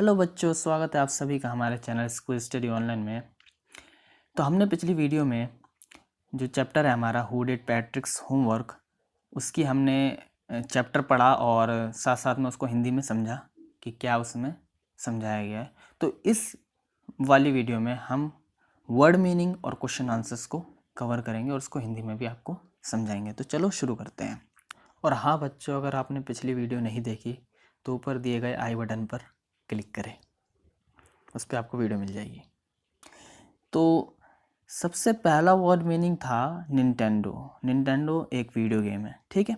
Hello बच्चों, स्वागत है आप सभी का हमारे चैनल स्कूल स्टडी ऑनलाइन में। तो हमने पिछली वीडियो में जो चैप्टर है हमारा हु डिड पैट्रिक्स होमवर्क, उसकी हमने चैप्टर पढ़ा और साथ साथ में उसको हिंदी में समझा कि क्या उसमें समझाया गया है। तो इस वाली वीडियो में हम वर्ड मीनिंग और क्वेश्चन आंसर्स को कवर करेंगे और उसको हिंदी में भी आपको समझाएंगे। तो चलो शुरू करते हैं। और हाँ बच्चों, अगर आपने पिछली वीडियो नहीं देखी तो ऊपर दिए गए आई बटन पर क्लिक करें, उस पर आपको वीडियो मिल जाएगी। तो सबसे पहला वर्ड मीनिंग था निंटेंडो। निंटेंडो एक वीडियो गेम है, ठीक है।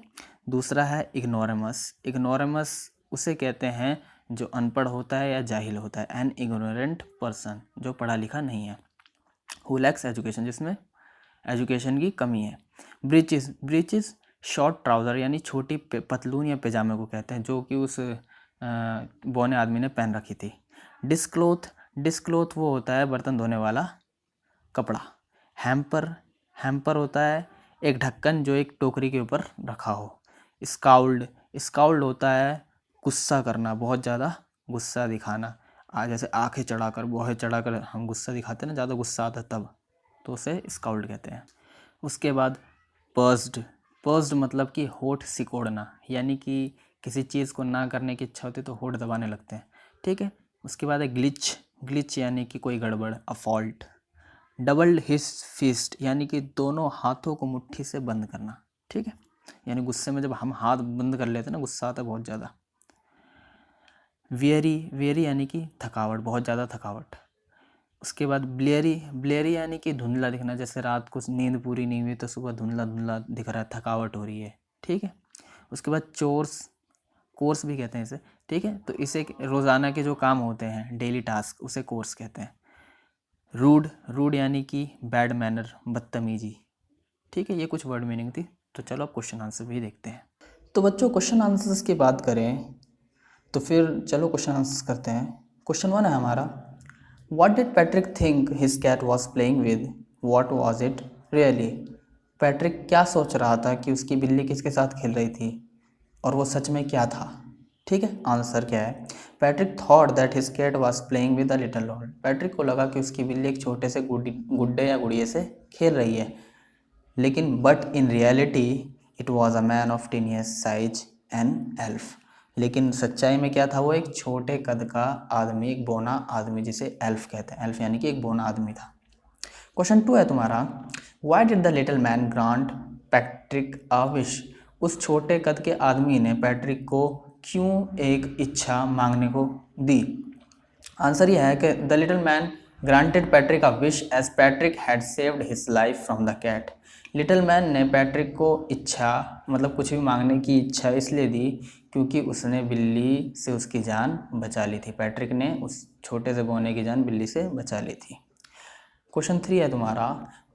दूसरा है इग्नोरेमस। इग्नोरेमस उसे कहते हैं जो अनपढ़ होता है या जाहिल होता है, एन इग्नोरेंट पर्सन, जो पढ़ा लिखा नहीं है। हु लैक्स एजुकेशन, जिसमें एजुकेशन की कमी है। ब्रीचेस, ब्रीचेस शॉर्ट ट्राउज़र यानी छोटी पतलून या पैजामे को कहते हैं, जो कि उस बौने आदमी ने पहन रखी थी। डिस्क्लोथ, डिस्क्लोथ वो होता है बर्तन धोने वाला कपड़ा। हैम्पर, हैम्पर होता है एक ढक्कन जो एक टोकरी के ऊपर रखा हो। स्काउल्ड, स्काउल्ड होता है गुस्सा करना, बहुत ज़्यादा गुस्सा दिखाना। जैसे आंखें चढ़ाकर, बहुत चढ़ाकर हम गुस्सा दिखाते हैं ना, ज़्यादा गुस्सा आता तब, तो उसे स्काउल्ड कहते हैं। उसके बाद पर्स्ड, पर्स्ड मतलब कि होठ सिकोड़ना, यानी कि किसी चीज़ को ना करने की इच्छा होती तो होठ दबाने लगते हैं, ठीक है। उसके बाद है ग्लिच, ग्लिच यानी कि कोई गड़बड़, a fault. Doubled his fist यानी कि दोनों हाथों को मुट्ठी से बंद करना, ठीक है। यानी गुस्से में जब हम हाथ बंद कर लेते हैं ना, गुस्सा आता है बहुत ज़्यादा। वेरी, वेरी यानी कि थकावट, बहुत ज़्यादा थकावट। उसके बाद ब्लेरी, ब्लेरी यानी कि धुंधला दिखना, जैसे रात को नींद पूरी नहीं हुई तो सुबह धुंधला धुंधला दिख रहा है, थकावट हो रही है, ठीक है। उसके बाद चोर्स, कोर्स भी कहते हैं इसे, ठीक है। तो इसे रोज़ाना के जो काम होते हैं, डेली टास्क, उसे कोर्स कहते हैं। रूड, रूड यानी कि बैड मैनर, बदतमीजी, ठीक है। ये कुछ वर्ड मीनिंग थी। तो चलो अब क्वेश्चन आंसर भी देखते हैं। तो बच्चों क्वेश्चन आंसर्स की बात करें तो फिर चलो क्वेश्चन आंसर्स करते हैं। क्वेश्चन 1 है हमारा, what did Patrick think his cat was playing with, what was it really. Patrick क्या सोच रहा था कि उसकी बिल्ली किसके साथ खेल रही थी और वो सच में क्या था, ठीक है। आंसर क्या है, Patrick thought that his cat was playing with a little doll. Patrick को लगा कि उसकी बिल्ली एक छोटे से गुड्डे या गुड़िया से खेल रही है, लेकिन but in reality it was a man of tenuous size and elf. लेकिन सच्चाई में क्या था, वो एक छोटे कद का आदमी, एक बौना आदमी, जिसे एल्फ कहते हैं। एल्फ यानी कि एक बौना आदमी था। क्वेश्चन 2 है तुम्हारा, why did the little man grant Patrick a wish. उस छोटे कद के आदमी ने पैट्रिक को क्यों एक इच्छा मांगने को दी। आंसर यह है कि the little man granted Patrick a wish as Patrick had saved his life from the cat. Little man ने पैट्रिक को इच्छा, मतलब कुछ भी मांगने की इच्छा इसलिए दी क्योंकि उसने बिल्ली से उसकी जान बचा ली थी। पैट्रिक ने उस छोटे से बौने की जान बिल्ली से बचा ली थी। क्वेश्चन 3 है तुम्हारा,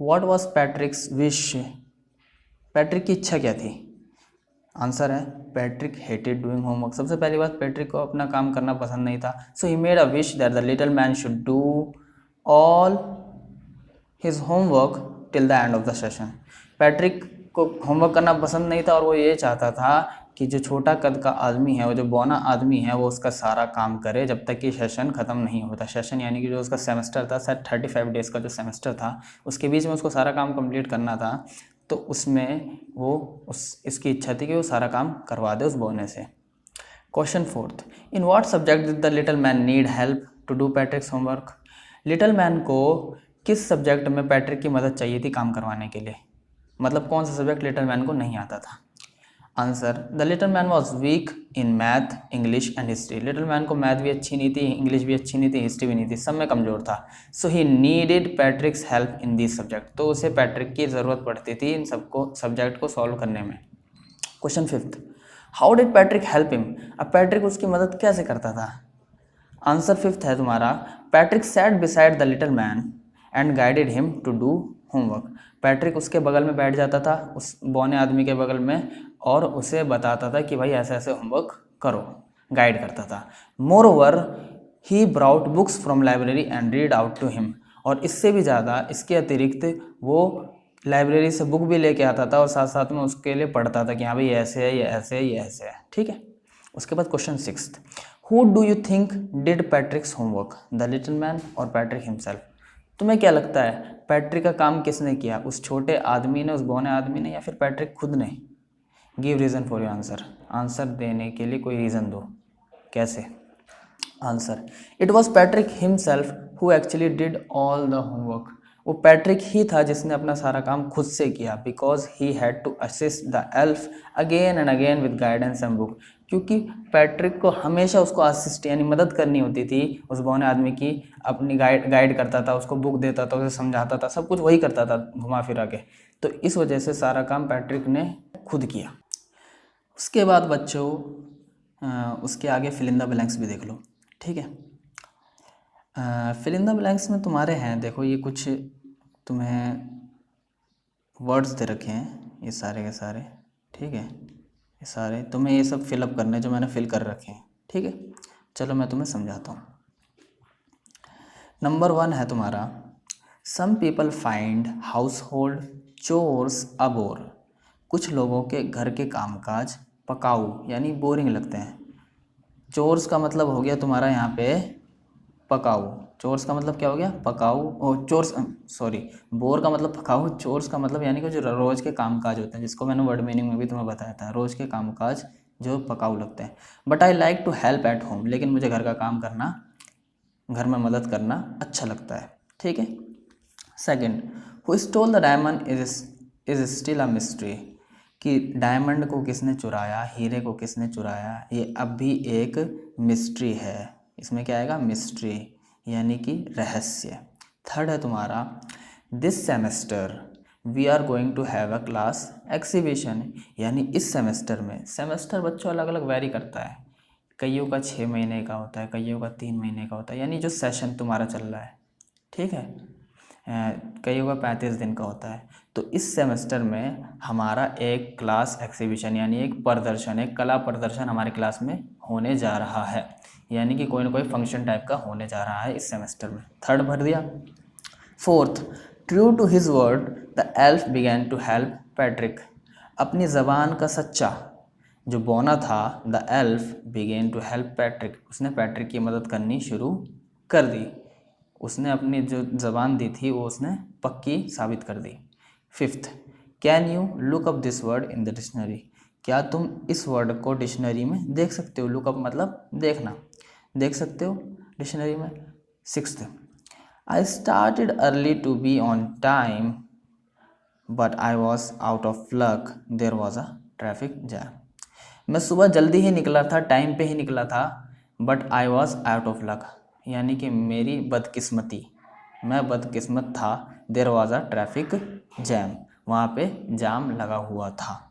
व्हाट वाज पैट्रिक्स विश। पैट्रिक की इच्छा क्या थी। आंसर है पैट्रिक हेटेड डूइंग होमवर्क। सबसे पहली बात, पैट्रिक को अपना काम करना पसंद नहीं था। So he made a wish that the little man should do all his homework till the end of the session. Patrick को होमवर्क करना पसंद नहीं था और वो ये चाहता था कि जो छोटा कद का आदमी है, वो जो बौना आदमी है, वो उसका सारा काम करे जब तक कि सेशन ख़त्म नहीं होता। सेशन यानी कि जो उसका सेमेस्टर था, शायद 35 डेज़ का जो सेमेस्टर था, उसके बीच में उसको सारा काम कंप्लीट करना था। तो उसमें वो इसकी इच्छा थी कि वो सारा काम करवा दे उस बौने से। Question 4, in what subject did the little man need help to do Patrick's homework. Little man को किस सब्जेक्ट में पैट्रिक की मदद चाहिए थी काम करवाने के लिए, मतलब कौन सा सब्जेक्ट लिटिल मैन को नहीं आता था। Answer, the little man was weak in math, English and history. Little man को मैथ भी अच्छी नहीं थी, इंग्लिश भी अच्छी नहीं थी, हिस्ट्री भी नहीं थी, सब में कमज़ोर था। So he needed Patrick's help in this subject. तो उसे पैट्रिक की ज़रूरत पड़ती थी इन सबको सब्जेक्ट को सॉल्व करने में। Question 5, how did Patrick help him. अब पैट्रिक उसकी मदद कैसे करता था। आंसर 5 है तुम्हारा, Patrick sat beside the little man and guided him to do homework. Patrick उसके बगल में बैठ जाता था, उस बौने आदमी के बगल में, और उसे बताता था कि भाई ऐसे ऐसे होमवर्क करो, गाइड करता था। Moreover he brought books from library and read out to him. और इससे भी ज़्यादा, इसके अतिरिक्त वो लाइब्रेरी से बुक भी लेके आता था और साथ साथ में उसके लिए पढ़ता था कि हाँ भाई ऐसे है, ये ऐसे है, ये ऐसे है, ठीक है। उसके बाद question 6, who do you think did पैट्रिक्स homework, the little man और पैट्रिक हिमसेल्फ? तुम्हें क्या लगता है पैट्रिक का काम किसने किया, उस छोटे आदमी ने, उस बौने आदमी ने, या फिर पैट्रिक खुद ने? Give reason for your answer, answer देने के लिए कोई रीज़न दो। कैसे? Answer, it was Patrick himself who actually did all the homework. वो पैट्रिक ही था जिसने अपना सारा काम खुद से किया, because he had to assist the elf again and again with guidance and book. क्योंकि पैट्रिक को हमेशा उसको असिस्ट यानी मदद करनी होती थी उस बौने आदमी की, अपनी गाइड करता था, उसको बुक देता था, उसे समझाता था, सब कुछ वही करता था घुमा फिरा के। तो इस वजह से सारा काम पैट्रिक ने खुद किया। उसके बाद बच्चों उसके आगे फिल इन द ब्लैंक्स भी देख लो, ठीक है। फिल इन द ब्लैंक्स में तुम्हारे हैं, देखो ये कुछ तुम्हें वर्ड्स दे रखे हैं, ये सारे के सारे, ठीक है। ये सारे तुम्हें ये सब फिलअप करने जो मैंने फिल कर रखे हैं, ठीक है। चलो मैं तुम्हें समझाता हूँ। नंबर 1 है तुम्हारा, some people find household chores a bore. कुछ लोगों के घर के कामकाज पकाऊ यानी बोरिंग लगते हैं। चोर्स का मतलब हो गया तुम्हारा यहाँ पे पकाऊ। चोर्स का मतलब क्या हो गया? पकाऊ। और चोर्स सॉरी, बोर का मतलब पकाऊ, चोर्स का मतलब यानी कि जो रोज़ के कामकाज होते हैं, जिसको मैंने वर्ड मीनिंग में भी तुम्हें बताया था, रोज़ के कामकाज जो पकाऊ लगते हैं। But I like to help at home, लेकिन मुझे घर का काम करना, घर में मदद करना अच्छा लगता है, ठीक है। Second, who stole the diamond is still a mystery. कि डायमंड को किसने चुराया, हीरे को किसने चुराया, ये अब भी एक मिस्ट्री है। इसमें क्या आएगा? मिस्ट्री यानी कि रहस्य। थर्ड है तुम्हारा, this semester we are going to have a class exhibition. यानी इस सेमेस्टर में, सेमेस्टर बच्चों अलग अलग वैरी करता है, कईयों का 6 महीने का होता है, कईयों का 3 महीने का होता है, यानी जो सेशन तुम्हारा चल रहा है, ठीक है, कईयों का 35 दिन का होता है। तो इस सेमेस्टर में हमारा एक क्लास एग्जीबिशन यानी एक प्रदर्शन, एक कला प्रदर्शन हमारे क्लास में होने जा रहा है, यानी कि कोई ना कोई फंक्शन टाइप का होने जा रहा है इस सेमेस्टर में। थर्ड भर दिया। Fourth, true to his word the elf began to help Patrick. अपनी ज़बान का सच्चा जो बौना था, the elf began to help Patrick, उसने पैट्रिक की मदद करनी शुरू कर दी। उसने अपनी जो ज़बान दी थी वो उसने पक्की साबित कर दी। Fifth, can you look up this word in the dictionary. क्या तुम इस वर्ड को डिक्शनरी में देख सकते हो? लुक अप मतलब देखना, देख सकते हो डिक्शनरी में। Sixth, I started early to be on time but I was out of luck, there was a traffic jam. मैं सुबह जल्दी ही निकला था, टाइम पे ही निकला था, but I was out of luck यानी कि मेरी बदकिस्मती, मैं बदकिस्मत था। There was a traffic jam, वहाँ पे जाम लगा हुआ था।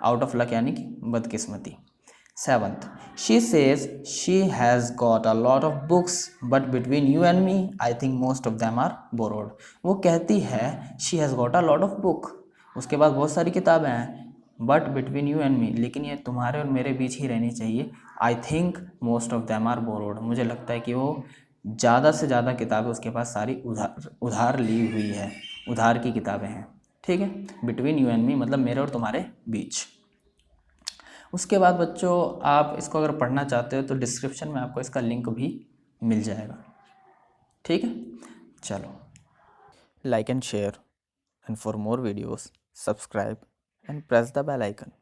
आउट ऑफ लक यानी कि बदकिस्मती। Seventh, she says she has got a lot of books but between you and me I think most of them are borrowed. वो कहती है she has got a lot of book, उसके पास बहुत सारी किताबें हैं, but between you and me, लेकिन ये तुम्हारे और मेरे बीच ही रहनी चाहिए। I think most of them are borrowed, मुझे लगता है कि वो ज़्यादा से ज़्यादा किताबें उसके पास सारी उधार ली हुई है, उधार की किताबें हैं, ठीक है। बिटवीन यू एंड मी मतलब मेरे और तुम्हारे बीच। उसके बाद बच्चों आप इसको अगर पढ़ना चाहते हो तो डिस्क्रिप्शन में आपको इसका लिंक भी मिल जाएगा, ठीक है। चलो, like and share, and for more videos subscribe and press the bell icon.